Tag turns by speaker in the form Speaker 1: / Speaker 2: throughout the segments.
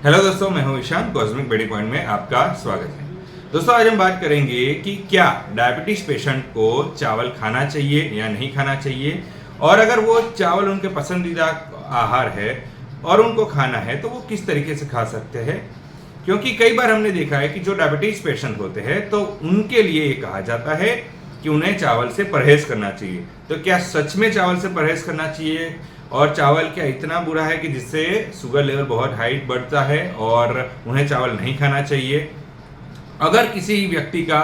Speaker 1: Hello दोस्तों, मैं हूं ईशान। कॉस्मिक बॉडी पॉइंट में आपका स्वागत है। दोस्तों, आज हम बात करेंगे कि क्या डायबिटीज पेशेंट को चावल खाना चाहिए या नहीं खाना चाहिए, और अगर वो चावल उनके पसंदीदा आहार है और उनको खाना है तो वो किस तरीके से खा सकते हैं। क्योंकि कई बार हमने देखा है कि जो डायबिटीज पेशेंट होते हैं तो उनके लिए ये कहा जाता है कि उन्हें चावल से परहेज करना चाहिए। तो क्या सच में चावल से परहेज करना चाहिए, और चावल क्या इतना बुरा है कि जिससे शुगर लेवल बहुत हाई बढ़ता है और उन्हें चावल नहीं खाना चाहिए। अगर किसी व्यक्ति का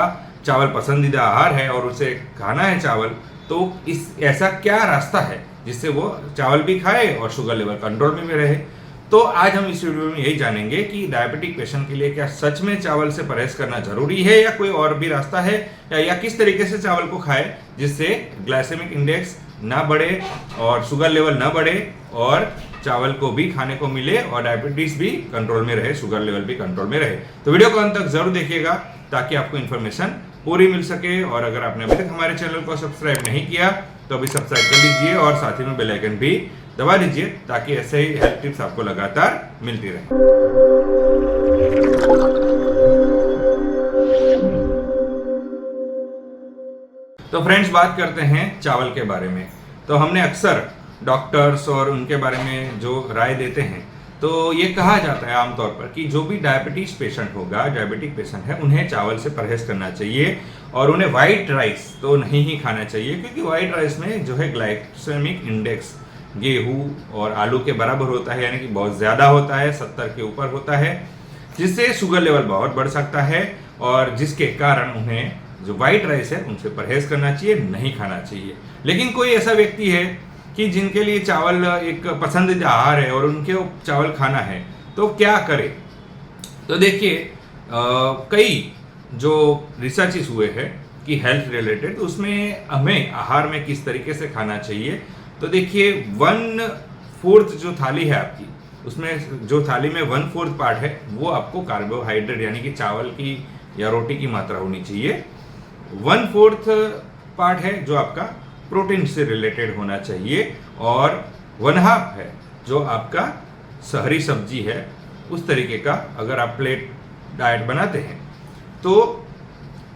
Speaker 1: चावल पसंदीदा आहार है और उसे खाना है चावल, तो ऐसा क्या रास्ता है जिससे वो चावल भी खाए और शुगर लेवल कंट्रोल में भी रहे। तो आज हम इस वीडियो में यही जानेंगे कि डायबिटिक पेशेंट के लिए क्या सच में चावल से परहेज करना जरूरी है या कोई और भी रास्ता है, या किस तरीके से चावल को खाए जिससे ग्लाइसेमिक इंडेक्स ना बढ़े और शुगर लेवल ना बढ़े और चावल को भी खाने को मिले और डायबिटीज भी कंट्रोल में रहे, शुगर लेवल भी कंट्रोल में रहे। तो वीडियो को अंत तक जरूर देखिएगा ताकि आपको इन्फॉर्मेशन पूरी मिल सके। और अगर आपने अभी तक हमारे चैनल को सब्सक्राइब नहीं किया तो अभी सब्सक्राइब कर लीजिए और साथ ही में बेल आइकन भी दबा दीजिए ताकि ऐसे ही हेल्थ टिप्स आपको लगातार मिलती रहे। तो फ्रेंड्स, बात करते हैं चावल के बारे में। तो हमने अक्सर डॉक्टर्स और उनके बारे में जो राय देते हैं, तो ये कहा जाता है आमतौर पर कि जो भी डायबिटीज पेशेंट होगा, डायबिटिक पेशेंट है, उन्हें चावल से परहेज करना चाहिए और उन्हें वाइट राइस तो नहीं ही खाना चाहिए, क्योंकि वाइट राइस में जो है ग्लाइसेमिक इंडेक्स गेहूं और आलू के बराबर होता है, यानी कि बहुत ज़्यादा होता है, 70 के ऊपर होता है, जिससे शुगर लेवल बहुत बढ़ सकता है और जिसके कारण उन्हें जो वाइट राइस है उनसे परहेज करना चाहिए, नहीं खाना चाहिए। लेकिन कोई ऐसा व्यक्ति है कि जिनके लिए चावल एक पसंदीदा आहार है और उनके चावल खाना है, तो क्या करें। तो देखिए, कई जो रिसर्चेस हुए हैं कि हेल्थ रिलेटेड, तो उसमें हमें आहार में किस तरीके से खाना चाहिए। तो देखिए, 1/4 जो थाली है आपकी, उसमें जो थाली में 1/4 पार्ट है वो आपको कार्बोहाइड्रेट यानी कि चावल की या रोटी की मात्रा होनी चाहिए। 1/4 पार्ट है जो आपका प्रोटीन से रिलेटेड होना चाहिए, और 1/2 है जो आपका हरी सब्जी है। उस तरीके का अगर आप प्लेट डाइट बनाते हैं तो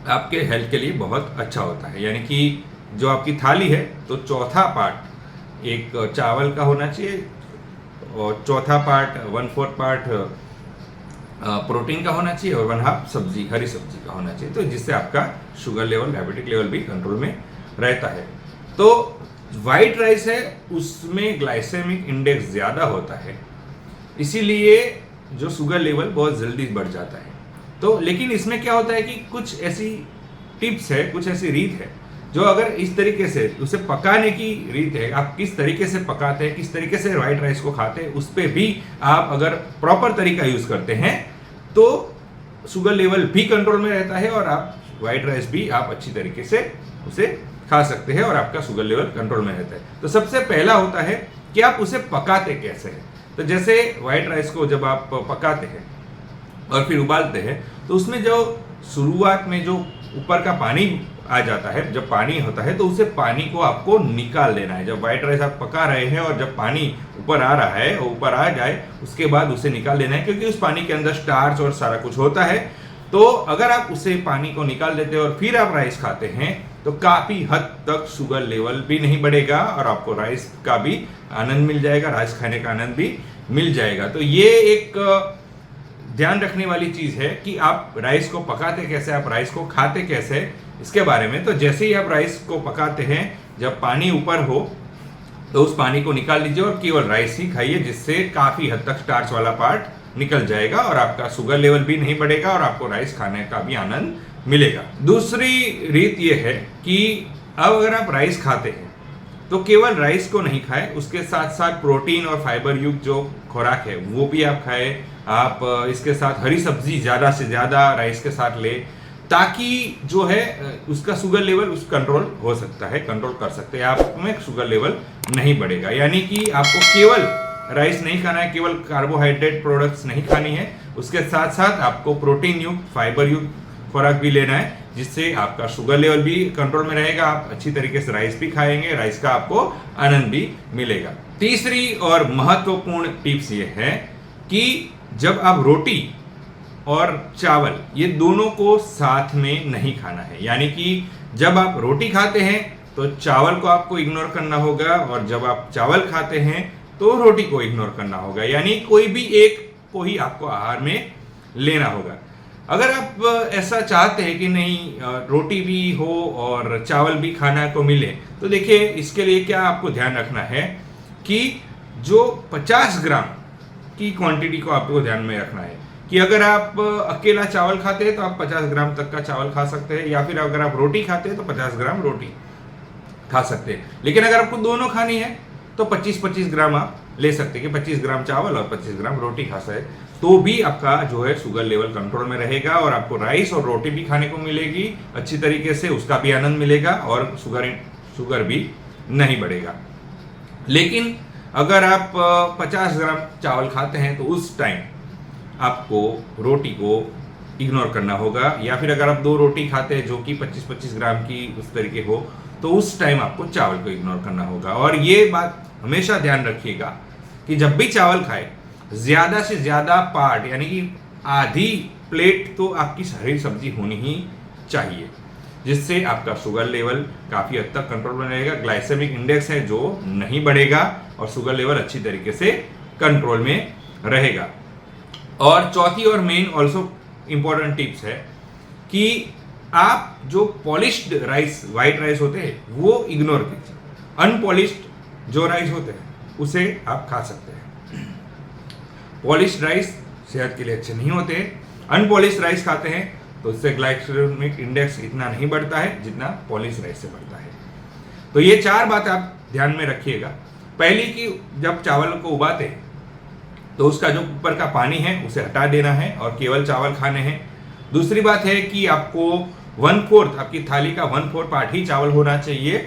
Speaker 1: आपके हेल्थ के लिए बहुत अच्छा होता है। यानी कि जो आपकी थाली है तो चौथा पार्ट एक चावल का होना चाहिए और चौथा पार्ट 1/4 पार्ट प्रोटीन का होना चाहिए और 1/2 सब्जी, हरी सब्जी का होना चाहिए, तो जिससे आपका शुगर लेवल, डायबिटिक लेवल भी कंट्रोल में रहता है। तो वाइट राइस है, उसमें ग्लाइसेमिक इंडेक्स ज़्यादा होता है, इसीलिए जो शुगर लेवल बहुत जल्दी बढ़ जाता है। तो लेकिन इसमें क्या होता है कि कुछ ऐसी टिप्स है, कुछ ऐसी रीत है जो अगर इस तरीके से उसे पकाने की रीत है, आप किस तरीके से पकाते हैं, किस तरीके से वाइट राइस को खाते हैं, उस पर भी आप अगर प्रॉपर तरीका यूज़ करते हैं तो शुगर लेवल भी कंट्रोल में रहता है और आप वाइट राइस भी आप अच्छी तरीके से उसे खा सकते हैं और आपका शुगर लेवल कंट्रोल में रहता है। तो सबसे पहला होता है कि आप उसे पकाते कैसे हैं। तो जैसे वाइट राइस को जब आप पकाते हैं और फिर उबालते हैं, तो उसमें जो शुरुआत में जो ऊपर का पानी आ जाता है, जब पानी होता है तो उसे पानी को आपको निकाल देना है। जब वाइट राइस आप पका रहे हैं और जब पानी ऊपर आ रहा है और ऊपर आ जाए, उसके बाद उसे निकाल देना है, क्योंकि उस पानी के अंदर स्टार्च और सारा कुछ होता है। तो अगर आप उसे पानी को निकाल देते हैं और फिर आप राइस खाते हैं तो काफ़ी हद तक शुगर लेवल भी नहीं बढ़ेगा और आपको राइस का भी आनंद मिल जाएगा, राइस खाने का आनंद भी मिल जाएगा। तो ये एक ध्यान रखने वाली चीज़ है कि आप राइस को पकाते कैसे, आप राइस को खाते कैसे, इसके बारे में। तो जैसे ही आप राइस को पकाते हैं, जब पानी ऊपर हो तो उस पानी को निकाल लीजिए और केवल राइस ही खाइए, जिससे काफ़ी हद तक स्टार्च वाला पार्ट निकल जाएगा और आपका शुगर लेवल भी नहीं बढ़ेगा और आपको राइस खाने का भी आनंद मिलेगा। दूसरी रीत ये है कि अब अगर आप राइस खाते हैं तो केवल राइस को नहीं खाएं, उसके साथ साथ प्रोटीन और फाइबर युक्त जो खुराक है वो भी आप खाएं। आप इसके साथ हरी सब्जी ज़्यादा से ज़्यादा राइस के साथ ले, ताकि जो है उसका शुगर लेवल उस कंट्रोल हो सकता है, कंट्रोल कर सकते हैं, आप में शुगर लेवल नहीं बढ़ेगा। यानी कि आपको केवल राइस नहीं खाना है, केवल कार्बोहाइड्रेट प्रोडक्ट्स नहीं खानी है, उसके साथ साथ आपको प्रोटीन युक्त, फाइबर युक्त खुराक भी लेना है, जिससे आपका शुगर लेवल भी कंट्रोल में रहेगा। आप अच्छी तरीके से राइस भी खाएंगे, राइस का आपको आनंद भी मिलेगा। तीसरी और महत्वपूर्ण टिप्स ये है कि जब आप रोटी और चावल ये दोनों को साथ में नहीं खाना है। यानी कि जब आप रोटी खाते हैं तो चावल को आपको इग्नोर करना होगा, और जब आप चावल खाते हैं तो रोटी को इग्नोर करना होगा। यानी कोई भी एक को ही आपको आहार में लेना होगा। अगर आप ऐसा चाहते हैं कि नहीं रोटी भी हो और चावल भी खाना को मिले, तो देखिए इसके लिए क्या आपको ध्यान रखना है कि जो 50 ग्राम की क्वांटिटी को आपको ध्यान में रखना है कि अगर आप अकेला चावल खाते हैं तो आप 50 ग्राम तक का चावल खा सकते हैं, या फिर अगर आप रोटी खाते हैं तो 50 ग्राम रोटी खा सकते हैं। लेकिन अगर आपको दोनों खानी है तो 25-25 ग्राम आप ले सकते हैं कि 25 ग्राम चावल और 25 ग्राम रोटी खा सकते, तो भी आपका जो है शुगर लेवल कंट्रोल में रहेगा और आपको राइस और रोटी भी खाने को मिलेगी अच्छी तरीके से, उसका भी आनंद मिलेगा और शुगर भी नहीं बढ़ेगा। लेकिन अगर आप 50 ग्राम चावल खाते हैं तो उस टाइम आपको रोटी को इग्नोर करना होगा, या फिर अगर आप 2 रोटी खाते हैं जो कि 25-25 ग्राम की उस तरीके हो तो उस टाइम आपको चावल को इग्नोर करना होगा। और ये बात हमेशा ध्यान रखिएगा कि जब भी चावल खाए ज्यादा से ज्यादा पार्ट यानी कि आधी प्लेट तो आपकी हरी सब्जी होनी ही चाहिए, जिससे आपका शुगर लेवल काफी हद तक कंट्रोल में रहेगा, ग्लाइसेमिक इंडेक्स है जो नहीं बढ़ेगा और शुगर लेवल अच्छी तरीके से कंट्रोल में रहेगा। और चौथी और मेन ऑल्सो इंपॉर्टेंट टिप्स है कि आप जो पॉलिश्ड राइस व्हाइट राइस होते हैं वो इग्नोर कीजिए। अनपॉलिश्ड जो राइस होते हैं उसे आप खा सकते हैं। पॉलिश्ड राइस सेहत के लिए अच्छे नहीं होते। अनपॉलिश्ड राइस खाते हैं तो उससे ग्लाइसेमिक इंडेक्स इतना नहीं बढ़ता है जितना पॉलिश राइस से बढ़ता है। तो ये 4 बातें आप ध्यान में रखिएगा। पहली कि जब चावल को उबालते हैं तो उसका जो ऊपर का पानी है उसे हटा देना है और केवल चावल खाने हैं। दूसरी बात है कि आपको 1/4 आपकी थाली का 1/4 पार्ट ही चावल होना चाहिए,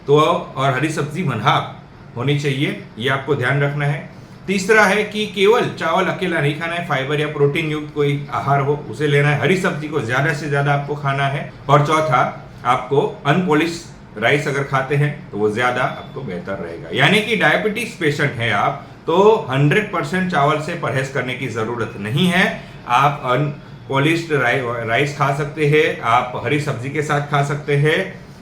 Speaker 1: तो और हरी सब्जी 1/2 होनी चाहिए, ये आपको ध्यान रखना है। तीसरा है कि केवल चावल अकेला नहीं खाना है, फाइबर या प्रोटीन युक्त कोई आहार हो उसे लेना है, हरी सब्जी को ज्यादा से ज्यादा आपको खाना है। और चौथा, आपको अनपॉलिश राइस अगर खाते हैं तो वो ज्यादा आपको बेहतर रहेगा। यानी कि डायबिटीज पेशेंट है आप तो 100% चावल से परहेज करने की जरूरत नहीं है। आप अनपॉलिश्ड राइस खा सकते हैं, आप हरी सब्जी के साथ खा सकते हैं।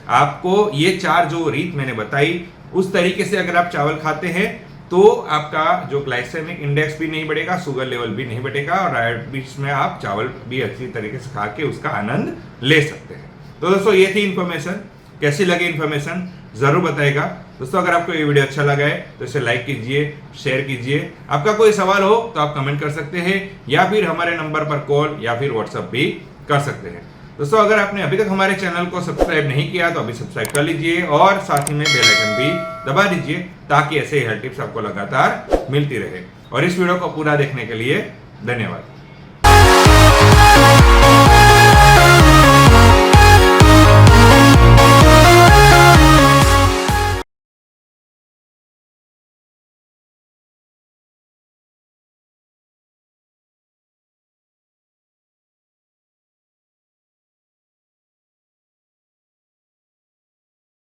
Speaker 1: आपको ये 4 जो रीत मैंने बताई उस तरीके से अगर आप चावल खाते हैं तो आपका जो ग्लाइसेमिक इंडेक्स भी नहीं बढ़ेगा, शुगर लेवल भी नहीं बढ़ेगा और डायबिटीज में आप चावल भी अच्छी तरीके से खा के उसका आनंद ले सकते हैं। तो दोस्तों ये थी इन्फॉर्मेशन। कैसी लगी इन्फॉर्मेशन जरूर बताइएगा। दोस्तों अगर आपको ये वीडियो अच्छा लगा है तो इसे लाइक कीजिए, शेयर कीजिए। आपका कोई सवाल हो तो आप कमेंट कर सकते हैं या फिर हमारे नंबर पर कॉल या फिर व्हाट्सएप भी कर सकते हैं। दोस्तों अगर आपने अभी तक हमारे चैनल को सब्सक्राइब नहीं किया तो अभी सब्सक्राइब कर लीजिए और साथ ही में बेल आइकन भी दबा दीजिए ताकि ऐसे हेल्थ टिप्स आपको लगातार मिलती रहे। और इस वीडियो को पूरा देखने के लिए धन्यवाद।